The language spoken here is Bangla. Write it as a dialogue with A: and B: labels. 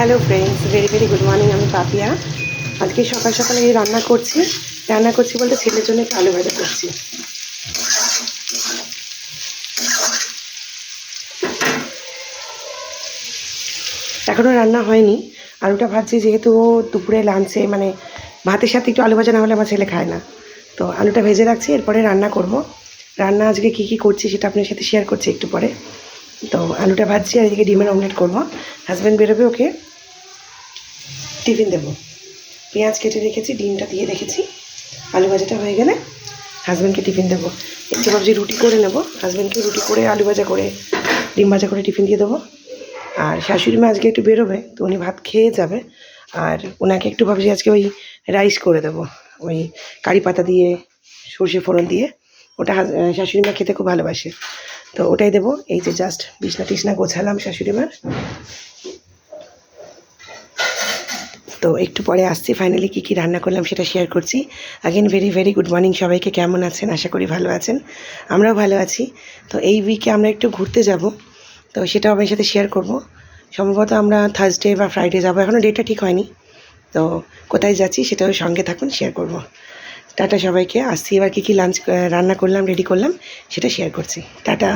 A: Hello friends, very very good morning. আমি পাপিয়া। আজকে সকাল সকালে রান্না করছি বলতে ছেলের জন্য একটু আলু ভাজা করছি। এখনও রান্না হয়নি, আলুটা ভাজছি যেহেতু দুপুরে লাঞ্চে মানে ভাতের সাথে একটু আলু ভাজা না হলে আমার ছেলে খায় না, তো আলুটা ভেজে রাখছি, এরপরে রান্না করব। রান্না আজকে কী কী করছি সেটা আপনার সাথে শেয়ার করছি একটু পরে। তো আলুটা ভাজছি আর এদিকে ডিমের অমলেট করব। হাজব্যান্ড বেরোবে, ওকে টিফিন দেবো। পেঁয়াজ কেটে রেখেছি, ডিমটা দিয়ে রেখেছি। আলু ভাজাটা হয়ে গেলে হাজব্যান্ডকে টিফিন দেবো। একটু ভাবছি রুটি করে নেব, হাজব্যান্ডকে রুটি করে আলু ভাজা করে ডিম ভাজা করে টিফিন দিয়ে দেবো। আর শাশুড়ি মা আজকে একটু বেরোবে, তো উনি ভাত খেয়ে যাবে। আর ওনাকে একটু ভাবছি আজকে ওই রাইস করে দেবো, ওই কারি পাতা দিয়ে সর্ষে ফোড়ন দিয়ে। ওটা শাশুড়ি মা খেতে খুব ভালোবাসে, তো ওটাই দেবো। এই যে জাস্ট বিছনা টিছনা গোছালাম শাশুড়ি মার। তো একটু পরে আসছি, ফাইনালি কী কী রান্না করলাম সেটা শেয়ার করছি। Again very very good morning সবাইকে। কেমন আছেন? আশা করি ভালো আছেন, আমরাও ভালো আছি। তো এই উইকে আমরা একটু ঘুরতে যাব, তো সেটাও আমার সাথে শেয়ার করব। সম্ভবত আমরা থার্সডে বা ফ্রাইডে যাব, এখনও ডেটটা ঠিক হয়নি। তো কোথায় যাচ্ছি সেটাও সঙ্গে থাকুন, শেয়ার করব। টাটা সবাইকে। আসছি এবার কী কী লাঞ্চ রান্না করলাম, রেডি করলাম সেটা শেয়ার করছি। টাটা।